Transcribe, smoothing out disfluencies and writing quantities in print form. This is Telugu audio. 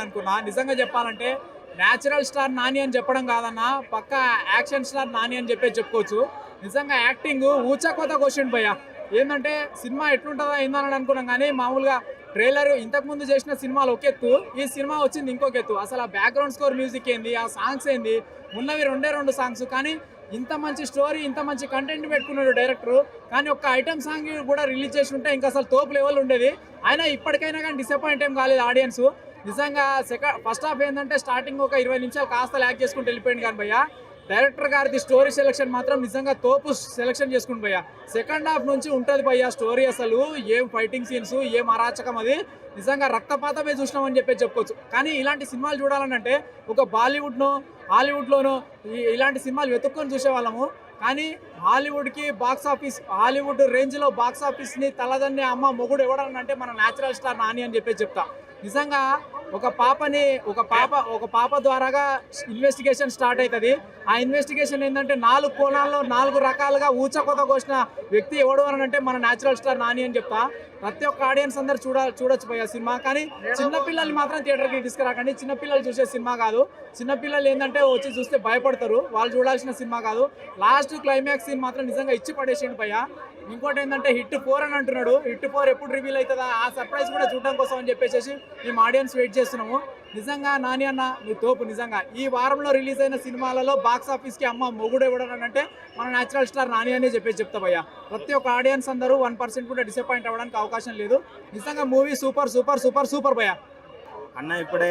అనుకున్నా. నిజంగా చెప్పాలంటే న్యాచురల్ స్టార్ నాని అని చెప్పడం కాదన్నా, పక్కా యాక్షన్ స్టార్ నాని అని చెప్పుకోవచ్చు. నిజంగా యాక్టింగ్ ఊచకోత క్వశ్చన్ భయ్య. ఏంటంటే సినిమా ఎట్లుంటుందో ఏందని అనుకున్నాం, కానీ మామూలుగా ట్రైలర్ ఇంతకుముందు చేసిన సినిమాలు ఒక ఎత్తు, ఈ సినిమా వచ్చింది ఇంకొక ఎత్తు. అసలు ఆ బ్యాక్గ్రౌండ్ స్కోర్ మ్యూజిక్ ఏంది, ఆ సాంగ్స్ ఏంది, ఉన్నవి రెండు సాంగ్స్, కానీ ఇంత మంచి స్టోరీ, ఇంత మంచి కంటెంట్ పెట్టుకున్నాడు డైరెక్టర్. కానీ ఒక్క ఐటమ్ సాంగ్ కూడా రిలీజ్ చేసి ఉంటే ఇంకా అసలు తోపు లెవెల్ ఉండేది. అయినా ఇప్పటికైనా కానీ డిసప్పాయింట్ ఏం కాలేదు ఆడియన్స్. నిజంగా ఫస్ట్ హాఫ్ ఏంటంటే స్టార్టింగ్ ఒక 20 నిమిషాలు కాస్త ల్యాక్ చేసుకుంటూ వెళ్ళిపోయింది. కానీ భయ్య డైరెక్టర్ గారిది స్టోరీ సెలెక్షన్ మాత్రం నిజంగా తోపు సెలెక్షన్ చేసుకుంటు భయ్య. సెకండ్ హాఫ్ నుంచి ఉంటుంది భయ్య స్టోరీ. అసలు ఏం ఫైటింగ్ సీన్స్, ఏం అరాచకం, అది నిజంగా రక్తపాతమే చూసినామని చెప్పుకోవచ్చు. కానీ ఇలాంటి సినిమాలు చూడాలంటే ఒక బాలీవుడ్ను హాలీవుడ్లోనూ ఇలాంటి సినిమాలు వెతుక్కొని చూసేవాళ్ళము. కానీ హాలీవుడ్కి హాలీవుడ్ రేంజ్లో బాక్స్ ఆఫీస్ని తలదన్నే అమ్మ మొగుడు ఎవడనంటే మన న్యాచురల్ స్టార్ నాని అని చెప్తా. నిజంగా ఒక పాప ద్వారాగా ఇన్వెస్టిగేషన్ స్టార్ట్ అవుతుంది. ఆ ఇన్వెస్టిగేషన్ ఏంటంటే 4 కోణాల్లో 4 రకాలుగా ఊచకోత కోసిన వ్యక్తి ఎవడు అని అంటే మన న్యాచురల్ స్టార్ నాని అని చెప్తా. ప్రతి ఒక్క ఆడియన్స్ అందరు చూడొచ్చు పోయే సినిమా. కానీ చిన్నపిల్లల్ని మాత్రం థియేటర్కి తీసుకురాకండి. చిన్నపిల్లలు చూసే సినిమా కాదు. చిన్నపిల్లలు ఏంటంటే వచ్చి చూస్తే భయపడతారు. వాళ్ళు చూడాల్సిన సినిమా కాదు. లాస్ట్ క్లైమాక్స్ సీన్ మాత్రం నిజంగా ఇచ్చి పడేసిండు భయ్య. ఇంకోటి ఏంటంటే హిట్ 4 అని అంటున్నాడు. హిట్ 4 ఎప్పుడు రివీల్ అవుతుందా, ఆ సర్ప్రైజ్ కూడా చూడడం కోసం అని చెప్పేసి మేము ఆడియన్స్ వెయిట్ చేస్తున్నాము. నిజంగా నాని అన్న మీ తోపు. నిజంగా ఈ వారంలో రిలీజ్ అయిన సినిమాలలో బాక్స్ ఆఫీస్కి అమ్మ మొగుడు ఎవడనంటే మన న్యాచురల్ స్టార్ నాని అనే చెప్తా భయ్య. ప్రతి ఒక్క ఆడియన్స్ అందరూ 1% కూడా డిసప్పాయింట్ అవ్వడానికి అవకాశం లేదు. నిజంగా movie super super super super భయ్య. అన్న ఇప్పుడే